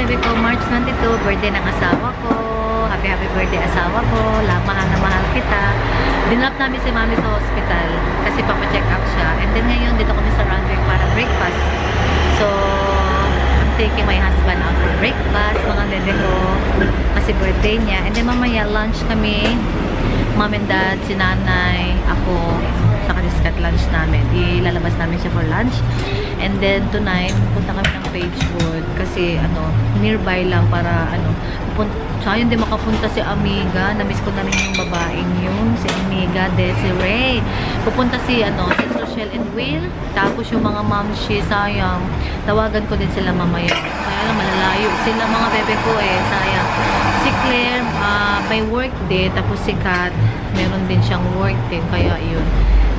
baby ko, March 22, birthday ng asawa ko. Happy birthday asawa ko. Mahal na mahal kita. Dinrop namin si mami sa hospital kasi papacheck up siya. And then ngayon, dito kami sa Runway para breakfast. So, I'm taking my husband out for breakfast, mga bebe ko. Kasi birthday niya. And then mamaya, lunch kami. Mom and dad, si nanay, ako, sa Kaniskat lunch namin. Ilalabas namin siya for lunch. And then tonight, punta kami ng Pagewood kasi nearby lang para sayang di makapunta si Amiga. Namiss ko na rin yung babaeng yun, si Amiga Desiree. Pupunta si Rochelle and Will. Tapos yung mga momshi, sayang. Tawagan ko din sila mamaya. Kaya lang malalayo sila mga bebe ko sayang. Si Claire, may work din. Tapos si Kat, meron din siyang work din. Kaya yun.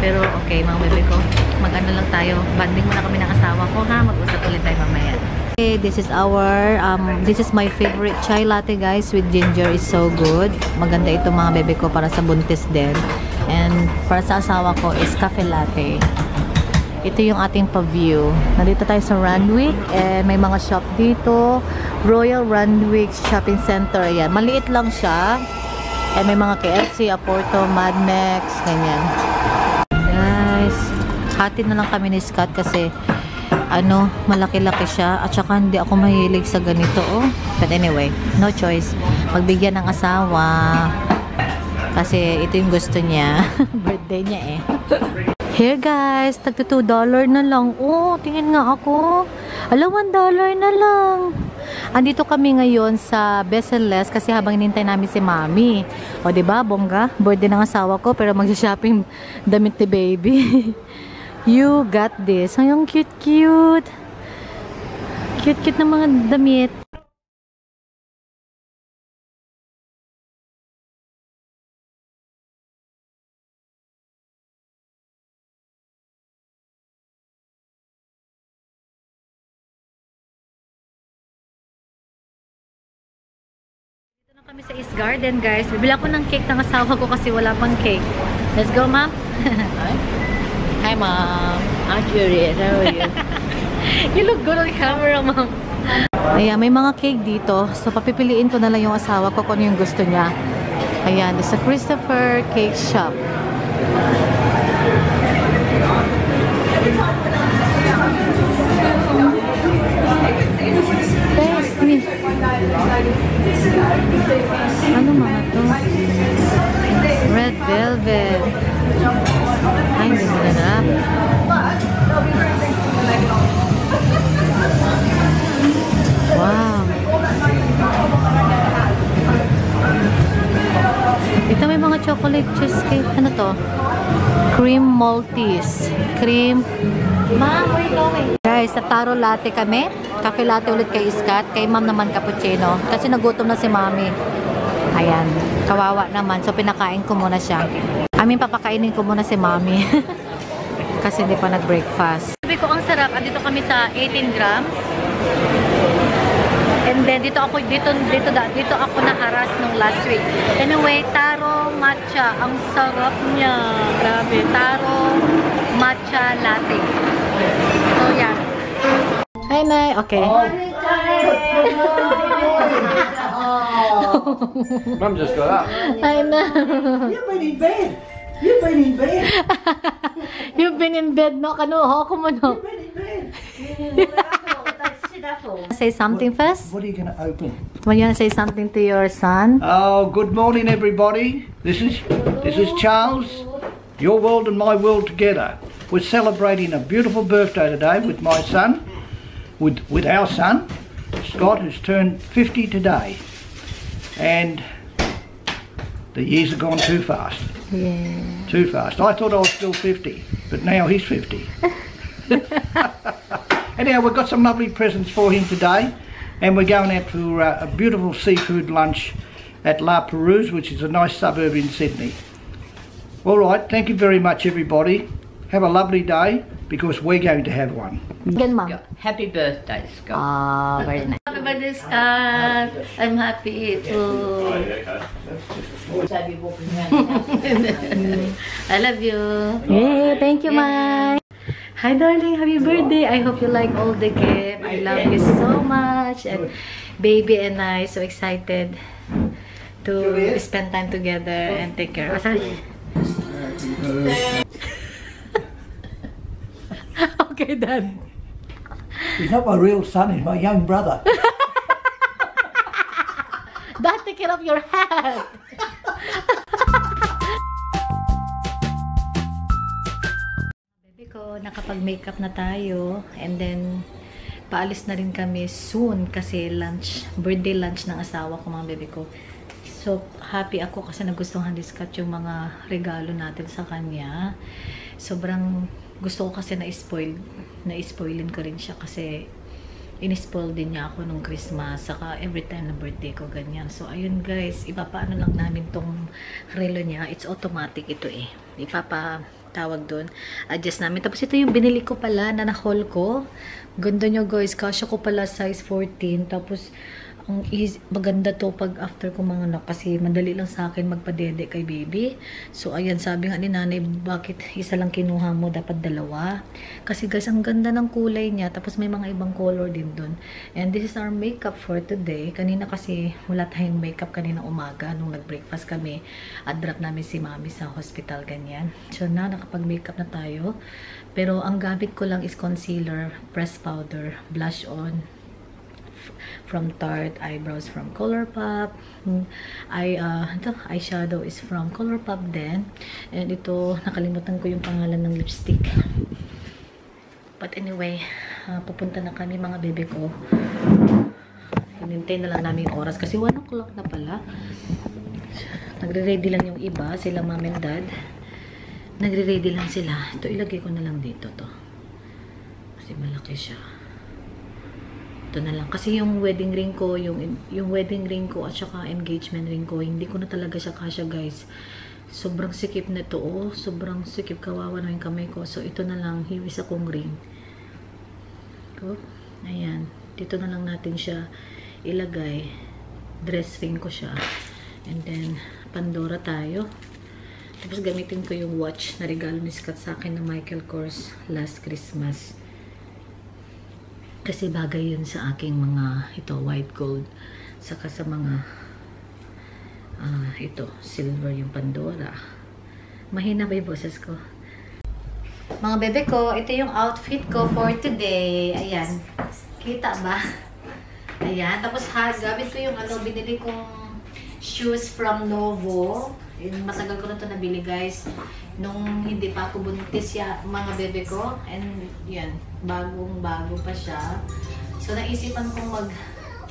Pero okay, mga bebe ko, mag-ano lang tayo. Banding muna kami ng asawa ko, ha? Mag-usap ulit tayo mamaya. Okay, this is our, this is my favorite chai latte, guys, with ginger. Is so good. Maganda ito mga bebe ko para sa buntis din. And para sa asawa ko is cafe latte. Ito yung ating pa-view. Nandito tayo sa Randwick. May mga shop dito. Royal Randwick Shopping Center. Ayan. Maliit lang siya. May mga KFC, Aporto, Madmex, ganyan. Guys, hati na lang kami ni Scott kasi malaki-laki siya. At saka hindi ako mahilig sa ganito, But anyway, no choice. Magbigyan ng asawa. Kasi ito yung gusto niya. Birthday niya Here guys, tagto $2 na lang. Tingin nga ako. $1 na lang. Andito kami ngayon sa Best and Less kasi habang hinintay namin si Mami. O diba, bongga? Birthday ng asawa ko pero mag-shopping damit ni baby. You got this. Ang cute-cute. Cute-cute ng mga damit. Kami sa East Garden, guys. Bibili ako ng cake ng asawa ko kasi wala pang cake. Let's go, ma'am. Hi, ma'am. I'm curious. How are you? You look good on camera, ma'am. Ayan, may mga cake dito. So, papipiliin ko na lang yung asawa ko kung ano yung gusto niya. Ayan, it's a Christopher Cake Shop. Thanks, me. Ano mga to? Red velvet. Ay, hindi mo na. Wow. Ito may mga chocolate cheesecake. Ano to? Cream Maltese. Cream. Ma'am, where you going? Guys, sa taro latte kami. Cafe latte ulit kay Scott. Kay ma'am naman cappuccino. Kasi nagutom na si mami. Ayan. Kawawa naman. So, pinakain ko muna siya. Papakainin ko muna si mami. Kasi hindi pa nag-breakfast. Sabi ko, ang sarap. Dito kami sa 18 grams. And then, dito ako naharas nung last week. Anyway, taro matcha. Ang sarap niya. Grabe. Taro matcha latte. So, yan. Hi, Nay. Okay. Mum just got up. I know. You've been in bed. You've been in bed. You've been in bed, no? Kanuho ko mo, no? You've been in bed. Say something first. What are you going to open? Do you want to say something to your son? Oh, good morning, everybody. This is Charles. Your world and my world together. We're celebrating a beautiful birthday today with my son, with our son, Scott, who's turned 50 today. And the years have gone too fast. Yeah. Too fast. I thought I was still 50, but now he's 50. Anyhow, we've got some lovely presents for him today, and we're going out for a beautiful seafood lunch at La Perouse, which is a nice suburb in Sydney. All right, thank you very much, everybody. Have a lovely day, because we're going to have one. Again, Mom. Happy birthday, Scott. Ah, very nice. Happy birthday, Scott. I'm happy to... I love you. Yay, thank you, Mike. Hi darling, happy birthday. I hope you like all the gift. I love you so much. And baby and I so excited to spend time together and take care. Okay, Dad. He's not my real son, he's my young brother. Dad, take care of your hat. Baby ko, nakapag-makeup na tayo. And then, paalis na rin kami soon kasi birthday lunch ng asawa ko, mga baby ko. So, happy ako kasi nagustuhan ni Scott yung mga regalo natin sa kanya. Sobrang gusto ko kasi na-spoilin ko rin siya kasi in-spoil din niya ako nung Christmas saka every time na birthday ko ganyan. So ayun guys, ipapaano lang namin tong relo niya. It's automatic ito eh. Ipapatawag doon. Adjust namin. Tapos ito yung binili ko pala na na-haul ko. Ganda niya guys. Kasya ko pala size 14. Tapos maganda to pag after ko mga anak kasi madali lang sa akin magpadede kay baby. So ayan, sabi nga ni nanay, bakit isa lang kinuha mo, dapat dalawa? Kasi guys, ang ganda ng kulay niya, tapos may mga ibang color din dun. And this is our makeup for today. Kanina kasi wala tayong makeup kanina umaga nung nag-breakfast kami at drop namin si mami sa hospital ganyan. So na nakapag-makeup na tayo, pero ang gamit ko lang is concealer, press powder, blush on from Tarte, eyebrows from Colourpop, eyeshadow is from Colourpop din, and ito nakalimutan ko yung pangalan ng lipstick, but anyway, pupunta na kami mga bebe ko. Hinintay na lang namin yung oras kasi 1 o'clock na pala. Nagre-ready lang yung iba, sila mom and dad, nagre-ready lang sila. Ito ilagay ko na lang dito to kasi malaki siya. Ito na lang. Kasi yung wedding ring ko, yung wedding ring ko at saka engagement ring ko, hindi ko na talaga siya kasya guys. Sobrang sikip na to. Oh. Sobrang sikip. Kawawa na yung kamay ko. So ito na lang. Yung isa kong ring. Oh. Ayan. Dito na lang natin siya ilagay. Dress ring ko siya. And then, Pandora tayo. Tapos gamitin ko yung watch na regalo ni Scott sa akin na Michael Kors last Christmas. Kasi bagay yun sa aking mga, ito, white gold. Saka sa mga, ito, silver yung Pandora. Mahina ba yung boses ko? Mga bebe ko, ito yung outfit ko for today. Ayan. Kita ba? Ayan. Tapos gamit ko yung binili kong shoes from Novo. Matagal ko na ito nabili guys. Nung hindi pa ako buntis mga bebe ko. And yan, bagong-bago pa siya. So naisipan kong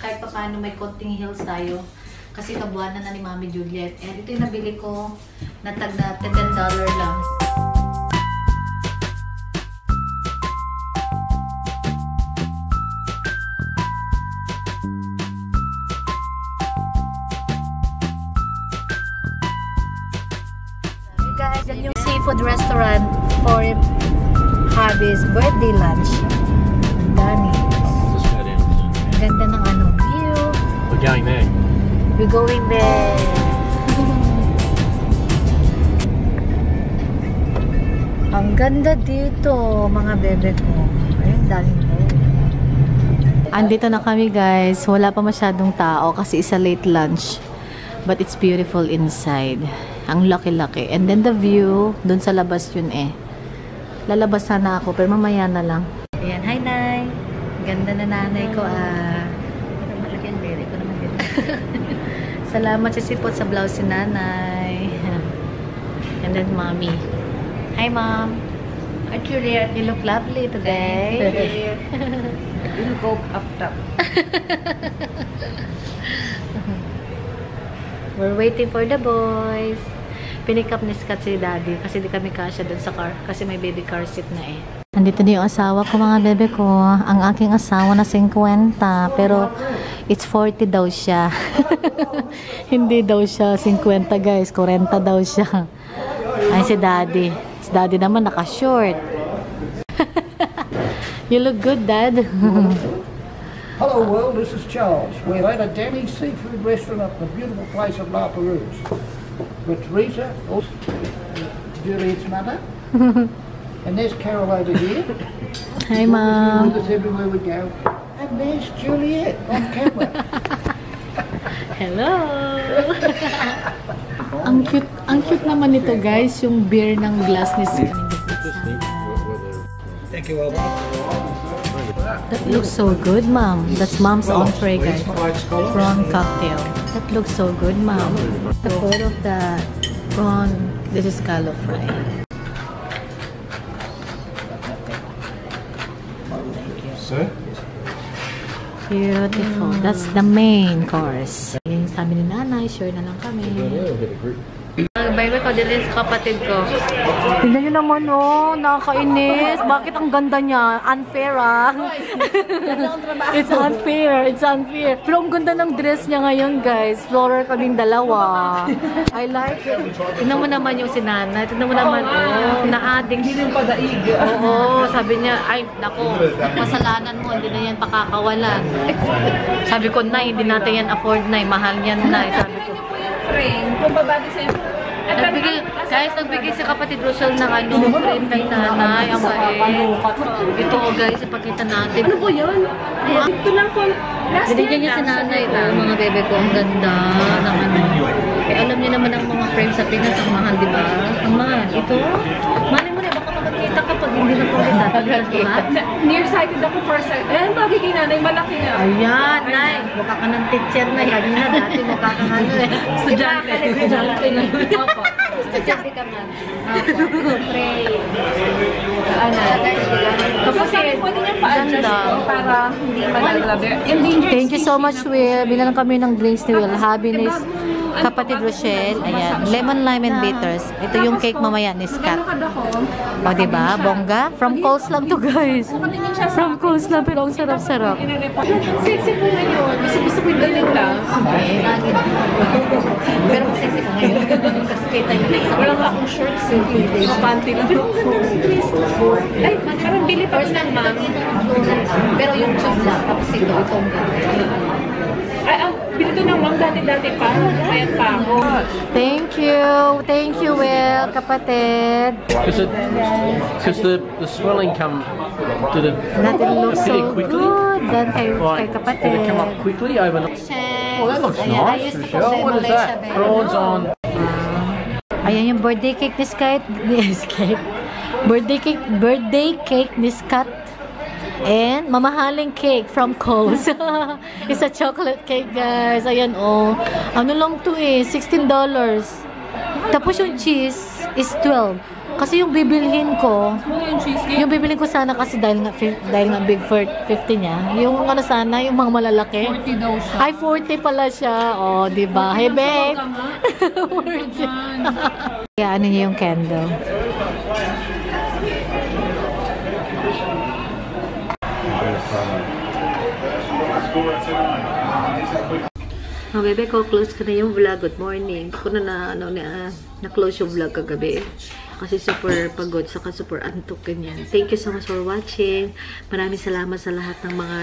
kahit pa paano may konting heels tayo. Kasi kabuhanan na ni Mami Juliet. And ito yung nabili ko na tag na $10 lang. Guys, yan yung seafood restaurant for Javi's birthday lunch. Ang dami. Just head in. Ganda ng view. We're going there. We're going there. Ang ganda dito, mga bebe ko. Ayun, daming road. Andito na kami guys. Wala pa masyadong tao kasi isa late lunch. But it's beautiful inside. Ang laki-laki. And then the view, dun sa labas yun eh. Lalabas sana ako, pero mamaya na lang. Ayan, hi Nay! Ganda na nanay ko Pero malaki ang bere ko naman dito. Salamat sa sipot sa blouse si nanay. And then mommy. Hi mom! Aren't you there? You look lovely today. You go up top. We're waiting for the boys. Pinick up ni Scott si Daddy kasi di kami kasya dun sa car kasi may baby car seat na eh. Nandito na yung asawa ko mga bebe ko. Ang aking asawa na 50 pero it's 40 daw siya. Hindi daw siya 50 guys. 40 daw siya. Ay si Daddy. Si Daddy naman naka-short. You look good, Dad. Hello world, this is Charles. We're at a Danny's seafood restaurant at the beautiful place of La Perouse. With Rita, also Juliet's mother. And there's Carol over here. Hi, Mom. With us everywhere we go. And there's Juliet on camera. Hello! ang cute naman nito, guys, yung beer ng glass ni Sky. Thank you, Albert. That looks so good, Mom. That's Mom's entree, guys. Prawn cocktail. That looks so good, Mom. The food of the prawn. This is scallop fry. Sir? Beautiful. That's the main course. Yung sabi ni Nanay, sure na lang kami. Baby ko, din sa kapatid ko. Tingnan nyo naman, oh. Nakakainis. Bakit ang ganda niya? Unfair, ah. It's unfair. It's unfair. Pero ang ganda ng dress niya ngayon, guys. Floral kaming dalawa. I like it. Tingnan mo naman yung sinanay. Tingnan mo naman, oh. Na-adding. Hindi rin padaig. Oo. Sabi niya, ay, naku, kasalanan mo. Hindi na yan pakakawalan. Sabi ko, Nay, hindi natin yan afford, Nay. Mahal yan, Nay. Sabi ko. Kung babati sa'yo. Nagbigay si kapatid Rochelle ng frame kay Nanay. Ang bait. Ito, guys, ipakita natin. Ano po yun? Ito lang po. Binigyan niya si Nanay. Mga bebe ko, ang ganda ng ano. Eh, alam niyo naman ang mga frames sa Pinas, ang mahal, di ba? Ang mahal. Ito, mali mo na, baka makakita ka pag hindi na po kita. Nearsighted ako for a second. Eh, bagay kay Nanay, malaki na. Ayan, Nay. Mukha ka ng teacher, Nay. Kanina dati mukha ka nga ano eh. Estudyante. Estudyante na. Opo. Estudyante ka man. Opo. Pray. Tapos pwede niyang pa-adjust para hindi malalabi. Thank you so much, Will. Bilang kami ng drinks ni Will. Habi ni kapatid Rochelle. Ayan. Lemon, lime, and bitters. Ito yung cake mamaya ni Scott. O, diba? Bongga? From Coles lang to, guys. From Coles lang, pero ang sarap-sarap. Sexy po na yun. Gusto ko yung ganun lang. Pero sexy ka ngayon. Kasi kita yung next. Wala nga akong shorts. Mga panty lang. Ay, parang bili pa lang, ma'am. Pero yung tube lang. Tapos ito, itong Ay, ang bili to ng ma'am dati-dati pa. Ayan pa ako. Thank you. Thank you, Will, kapatid. Because the swelling did it Natin look appear so quickly? good. Then kay Like, kapatid. did it come up quickly overnight? Oh, that looks nice, Rochelle. What is that? Prawns on. Ayan yung birthday cake ni Scott. Birthday cake ni Scott. And mamahaling cake from Coles. It's a chocolate cake, guys. Ayan, oh. Ano lang to eh, $16. Tapos yung cheese is 12. Kasi yung bibilhin ko, yung bibilhin ko sana kasi dahil nga big 50 niya. Yung ano sana, yung mga malalaki. 40 daw siya. Ay, 40 pala siya. Oh, di ba? Hey, babe. 40. Kaya ano niya yung candle. Mga bebe ko, close ko na yung vlog. Good morning. Ako na-close yung vlog kagabi. Kasi super pagod, saka super antok ganyan. Thank you so much for watching. Maraming salamat sa lahat ng mga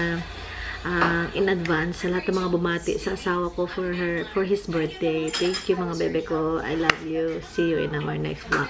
in advance, sa lahat ng mga bumati sa asawa ko for his birthday. Thank you mga bebe ko. I love you. See you in our next vlog.